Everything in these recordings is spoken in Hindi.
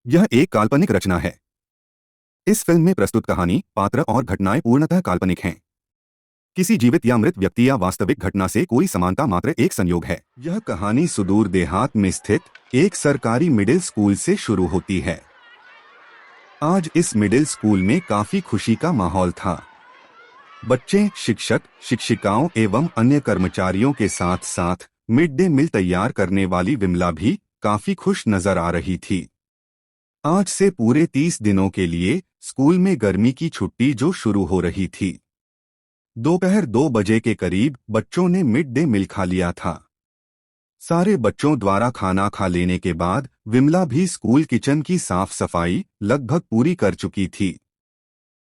यह एक काल्पनिक रचना है। इस फिल्म में प्रस्तुत कहानी, पात्र और घटनाएं पूर्णतः काल्पनिक हैं। किसी जीवित या मृत व्यक्ति या वास्तविक घटना से कोई समानता मात्र एक संयोग है। यह कहानी सुदूर देहात में स्थित एक सरकारी मिडिल स्कूल से शुरू होती है। आज इस मिडिल स्कूल में काफी खुशी का माहौल था। बच्चे, शिक्षक, शिक्षिकाओं एवं अन्य कर्मचारियों के साथ साथ मिड डे मील तैयार करने वाली विमला भी काफी खुश नजर आ रही थी। आज से पूरे 30 दिनों के लिए स्कूल में गर्मी की छुट्टी जो शुरू हो रही थी। दोपहर 2 बजे के करीब बच्चों ने मिड डे मील खा लिया था। सारे बच्चों द्वारा खाना खा लेने के बाद विमला भी स्कूल किचन की साफ सफाई लगभग पूरी कर चुकी थी।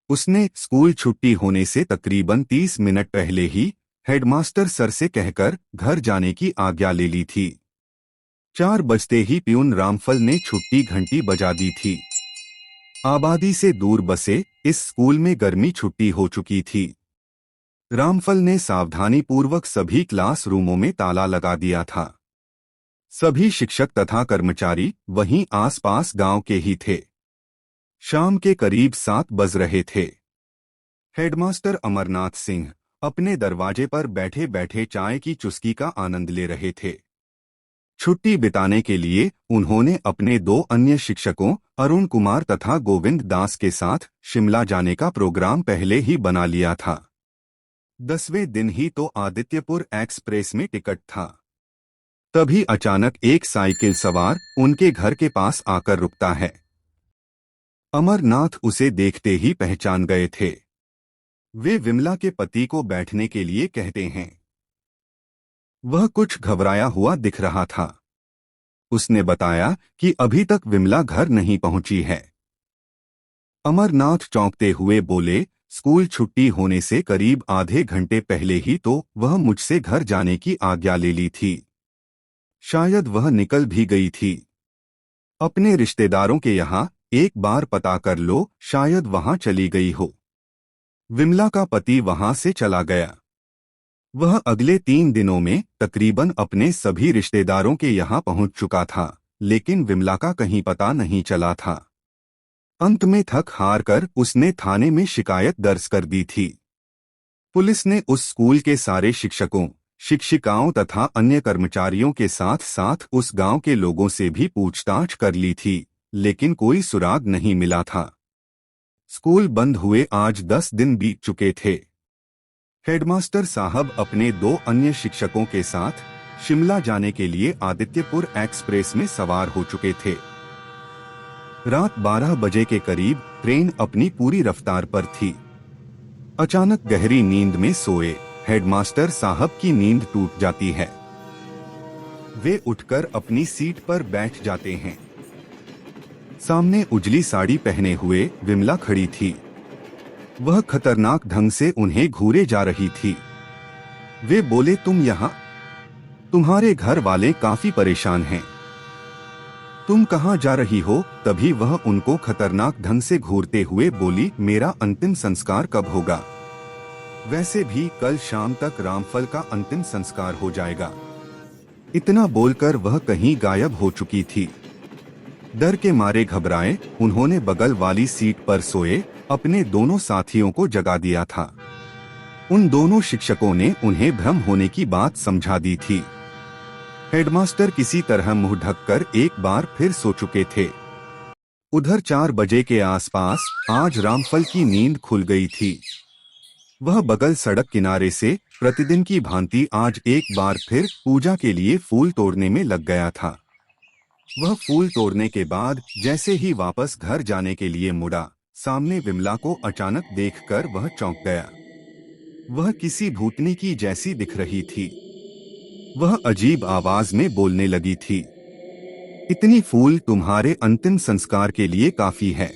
उसने स्कूल छुट्टी होने से तकरीबन 30 मिनट पहले ही हेडमास्टर सर से कहकर घर जाने की आज्ञा ले ली थी। 4 बजते ही प्यून रामफल ने छुट्टी घंटी बजा दी थी। आबादी से दूर बसे इस स्कूल में गर्मी छुट्टी हो चुकी थी। रामफल ने सावधानीपूर्वक सभी क्लासरूमों में ताला लगा दिया था। सभी शिक्षक तथा कर्मचारी वहीं आसपास गांव के ही थे। शाम के करीब 7 बज रहे थे। हेडमास्टर अमरनाथ सिंह अपने दरवाजे पर बैठे बैठे चाय की चुस्की का आनंद ले रहे थे। छुट्टी बिताने के लिए उन्होंने अपने 2 अन्य शिक्षकों अरुण कुमार तथा गोविंद दास के साथ शिमला जाने का प्रोग्राम पहले ही बना लिया था। 10वें दिन ही तो आदित्यपुर एक्सप्रेस में टिकट था। तभी अचानक एक साइकिल सवार उनके घर के पास आकर रुकता है। अमरनाथ उसे देखते ही पहचान गए थे। वे विमला के पति को बैठने के लिए कहते हैं। वह कुछ घबराया हुआ दिख रहा था। उसने बताया कि अभी तक विमला घर नहीं पहुंची है। अमरनाथ चौंकते हुए बोले, स्कूल छुट्टी होने से करीब आधे घंटे पहले ही तो वह मुझसे घर जाने की आज्ञा ले ली थी। शायद वह निकल भी गई थी। अपने रिश्तेदारों के यहाँ एक बार पता कर लो, शायद वहां चली गई हो। विमला का पति वहां से चला गया। वह अगले 3 दिनों में तकरीबन अपने सभी रिश्तेदारों के यहाँ पहुंच चुका था, लेकिन विमला का कहीं पता नहीं चला था। अंत में थक हार कर उसने थाने में शिकायत दर्ज कर दी थी। पुलिस ने उस स्कूल के सारे शिक्षकों, शिक्षिकाओं तथा अन्य कर्मचारियों के साथ साथ उस गांव के लोगों से भी पूछताछ कर ली थी, लेकिन कोई सुराग नहीं मिला था। स्कूल बंद हुए आज 10 दिन बीत चुके थे। हेडमास्टर साहब अपने 2 अन्य शिक्षकों के साथ शिमला जाने के लिए आदित्यपुर एक्सप्रेस में सवार हो चुके थे। रात 12 बजे के करीब ट्रेन अपनी पूरी रफ्तार पर थी। अचानक गहरी नींद में सोए हेडमास्टर साहब की नींद टूट जाती है। वे उठकर अपनी सीट पर बैठ जाते हैं। सामने उजली साड़ी पहने हुए विमला खड़ी थी। वह खतरनाक ढंग से उन्हें घूरे जा रही थी। वे बोले, तुम यहाँ? तुम्हारे घर वाले काफी परेशान हैं। तुम कहाँ जा रही हो? तभी वह उनको खतरनाक ढंग से घूरते हुए बोली, मेरा अंतिम संस्कार कब होगा? वैसे भी कल शाम तक रामफल का अंतिम संस्कार हो जाएगा। इतना बोलकर वह कहीं गायब हो चुकी थी। डर के मारे घबराए उन्होंने बगल वाली सीट पर सोए अपने दोनों साथियों को जगा दिया था। उन दोनों शिक्षकों ने उन्हें भ्रम होने की बात समझा दी थी। हेडमास्टर किसी तरह मुंह ढककर एक बार फिर सो चुके थे। उधर 4 बजे के आसपास आज रामफल की नींद खुल गई थी। वह बगल सड़क किनारे से प्रतिदिन की भांति आज एक बार फिर पूजा के लिए फूल तोड़ने में लग गया था। वह फूल तोड़ने के बाद जैसे ही वापस घर जाने के लिए मुड़ा, सामने विमला को अचानक देखकर वह चौंक गया। वह किसी भूतनी की जैसी दिख रही थी। वह अजीब आवाज में बोलने लगी थी, इतनी फूल तुम्हारे अंतिम संस्कार के लिए काफी है।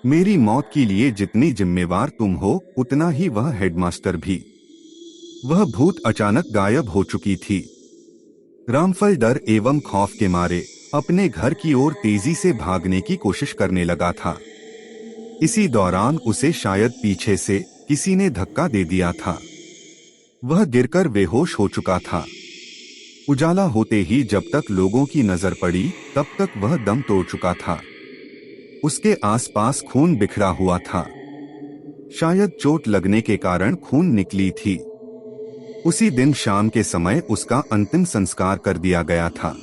मेरी मौत के लिए जितनी जिम्मेवार तुम हो, उतना ही वह हेडमास्टर भी। वह भूत अचानक गायब हो चुकी थी। रामफल डर एवं खौफ के मारे अपने घर की ओर तेजी से भागने की कोशिश करने लगा था। इसी दौरान उसे शायद पीछे से किसी ने धक्का दे दिया था। वह गिरकर बेहोश हो चुका था। उजाला होते ही जब तक लोगों की नजर पड़ी तब तक वह दम तोड़ चुका था। उसके आसपास खून बिखरा हुआ था। शायद चोट लगने के कारण खून निकली थी। उसी दिन शाम के समय उसका अंतिम संस्कार कर दिया गया था।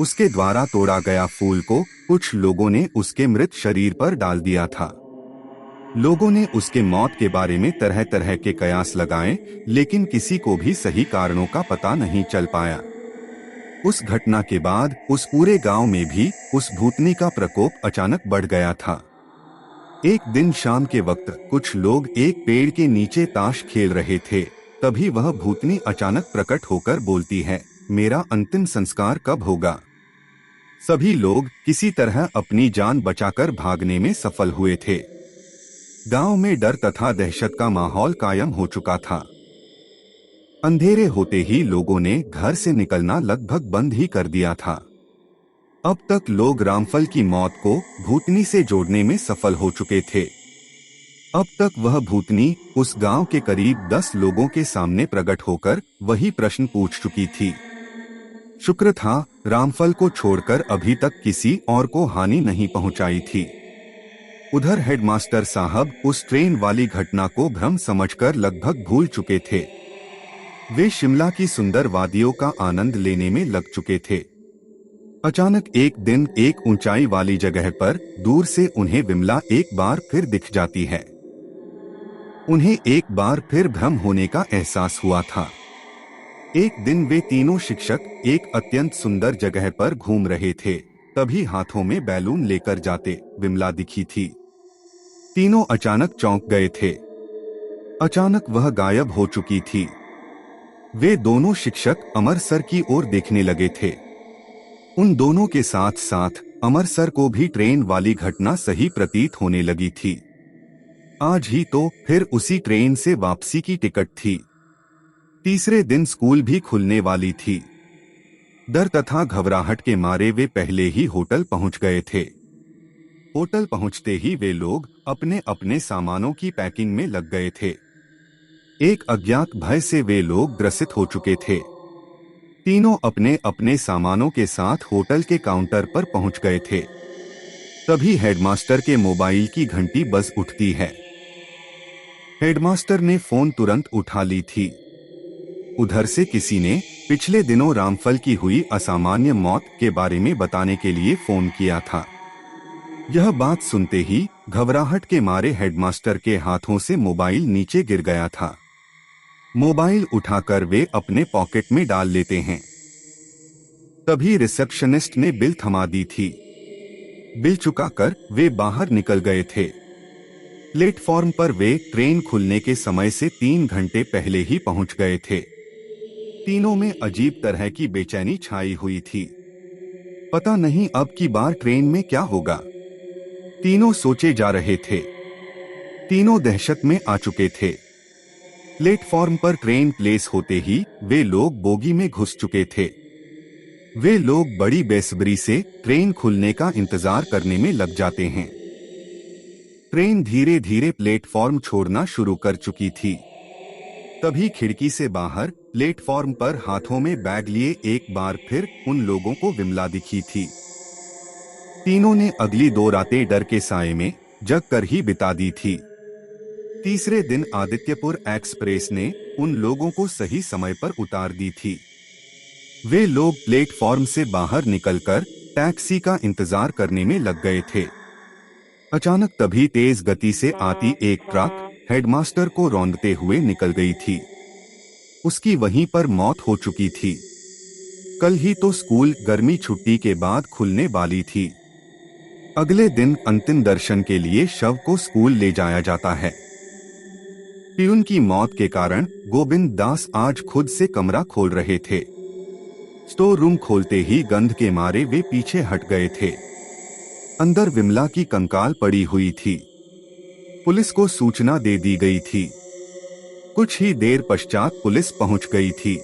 उसके द्वारा तोड़ा गया फूल को कुछ लोगों ने उसके मृत शरीर पर डाल दिया था। लोगों ने उसके मौत के बारे में तरह तरह के कयास लगाए, लेकिन किसी को भी सही कारणों का पता नहीं चल पाया। उस घटना के बाद उस पूरे गांव में भी उस भूतनी का प्रकोप अचानक बढ़ गया था। एक दिन शाम के वक्त कुछ लोग एक पेड़ के नीचे ताश खेल रहे थे। तभी वह भूतनी अचानक प्रकट होकर बोलती है, मेरा अंतिम संस्कार कब होगा? सभी लोग किसी तरह अपनी जान बचाकर भागने में सफल हुए थे। गांव में डर तथा दहशत का माहौल कायम हो चुका था। अंधेरे होते ही लोगों ने घर से निकलना लगभग बंद ही कर दिया था। अब तक लोग रामफल की मौत को भूतनी से जोड़ने में सफल हो चुके थे। अब तक वह भूतनी उस गांव के करीब 10 लोगों के सामने प्रकट होकर वही प्रश्न पूछ चुकी थी। शुक्र था रामफल को छोड़कर अभी तक किसी और को हानि नहीं पहुंचाई थी। उधर हेडमास्टर साहब उस ट्रेन वाली घटना को भ्रम समझकर लगभग भूल चुके थे। वे शिमला की सुंदर वादियों का आनंद लेने में लग चुके थे। अचानक एक दिन एक ऊंचाई वाली जगह पर दूर से उन्हें विमला एक बार फिर दिख जाती है। उन्हें एक बार फिर भ्रम होने का एहसास हुआ था। एक दिन वे तीनों शिक्षक एक अत्यंत सुंदर जगह पर घूम रहे थे। तभी हाथों में बैलून लेकर जाते विमला दिखी थी। तीनों अचानक चौंक गए थे। अचानक वह गायब हो चुकी थी। वे दोनों शिक्षक अमर सर की ओर देखने लगे थे। उन दोनों के साथ साथ अमर सर को भी ट्रेन वाली घटना सही प्रतीत होने लगी थी। आज ही तो फिर उसी ट्रेन से वापसी की टिकट थी। तीसरे दिन स्कूल भी खुलने वाली थी। डर तथा घबराहट के मारे वे पहले ही होटल पहुंच गए थे। होटल पहुंचते ही वे लोग अपने अपने सामानों की पैकिंग में लग गए थे। एक अज्ञात भय से वे लोग ग्रसित हो चुके थे। तीनों अपने अपने सामानों के साथ होटल के काउंटर पर पहुंच गए थे। तभी हेडमास्टर के मोबाइल की घंटी बज उठती है। हेडमास्टर ने फोन तुरंत उठा ली थी। उधर से किसी ने पिछले दिनों रामफल की हुई असामान्य मौत के बारे में बताने के लिए फोन किया था। यह बात सुनते ही घबराहट के मारे हेडमास्टर के हाथों से मोबाइल नीचे गिर गया था। मोबाइल उठाकर वे अपने पॉकेट में डाल लेते हैं। तभी रिसेप्शनिस्ट ने बिल थमा दी थी। बिल चुकाकर वे बाहर निकल गए थे। प्लेटफॉर्म पर वे ट्रेन खुलने के समय से 3 घंटे पहले ही पहुंच गए थे। तीनों में अजीब तरह की बेचैनी छाई हुई थी। पता नहीं अब की बार ट्रेन में क्या होगा। तीनों सोचे जा रहे थे। तीनों दहशत में आ चुके थे। प्लेटफॉर्म पर ट्रेन प्लेस होते ही वे लोग बोगी में घुस चुके थे। वे लोग बड़ी बेसब्री से ट्रेन खुलने का इंतजार करने में लग जाते हैं। ट्रेन धीरे धीरे प्लेटफॉर्म छोड़ना शुरू कर चुकी थी। तभी खिड़की से बाहर प्लेटफॉर्म पर हाथों में बैग लिए एक बार फिर उन लोगों को विमला दिखी थी। तीनों ने अगली 2 रातें डर के साए में जग कर ही बिता दी थी। तीसरे दिन आदित्यपुर एक्सप्रेस ने उन लोगों को सही समय पर उतार दी थी। वे लोग प्लेटफॉर्म से बाहर निकलकर टैक्सी का इंतजार करने में लग गए थे। अचानक तभी तेज गति से आती एक ट्रक हेडमास्टर को रौंदते हुए निकल गई थी। उसकी वहीं पर मौत हो चुकी थी। कल ही तो स्कूल गर्मी छुट्टी के बाद खुलने वाली थी। अगले दिन अंतिम दर्शन के लिए शव को स्कूल ले जाया जाता है। पियून की मौत के कारण गोविंद दास आज खुद से कमरा खोल रहे थे। स्टोर रूम खोलते ही गंध के मारे वे पीछे हट गए थे। अंदर विमला की कंकाल पड़ी हुई थी। पुलिस को सूचना दे दी गई थी। कुछ ही देर पश्चात पुलिस पहुंच गई थी।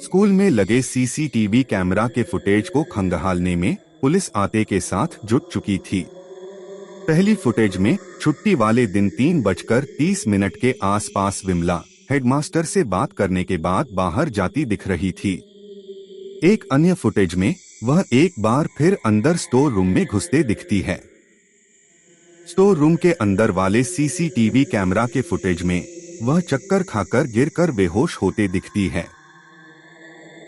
स्कूल में लगे सीसीटीवी कैमरा के फुटेज को खंगालने में पुलिस आते के साथ जुट चुकी थी। पहली फुटेज में छुट्टी वाले दिन 3:30 के आसपास विमला हेडमास्टर से बात करने के बाद बाहर जाती दिख रही थी। एक अन्य फुटेज में वह एक बार फिर अंदर स्टोर रूम में घुसते दिखती है। स्टोर रूम के अंदर वाले सीसीटीवी कैमरा के फुटेज में वह चक्कर खाकर गिरकर बेहोश होते दिखती है।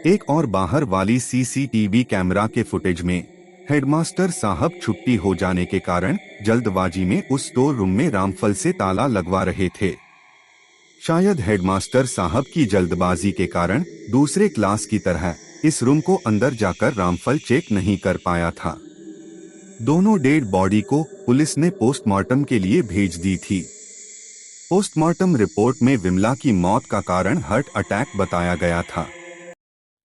एक और बाहर वाली सीसीटीवी कैमरा के फुटेज में हेडमास्टर साहब छुट्टी हो जाने के कारण जल्दबाजी में उस स्टोर रूम में रामफल से ताला लगवा रहे थे। शायद हेडमास्टर साहब की जल्दबाजी के कारण दूसरे क्लास की तरह इस रूम को अंदर जाकर रामफल चेक नहीं कर पाया था। दोनों डेड बॉडी को पुलिस ने पोस्टमार्टम के लिए भेज दी थी। पोस्टमार्टम रिपोर्ट में विमला की मौत का कारण हार्ट अटैक बताया गया था।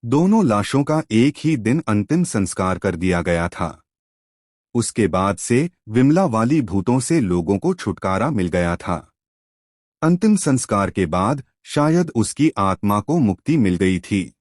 दोनों लाशों का एक ही दिन अंतिम संस्कार कर दिया गया था। उसके बाद से विमला वाली भूतों से लोगों को छुटकारा मिल गया था। अंतिम संस्कार के बाद शायद उसकी आत्मा को मुक्ति मिल गई थी।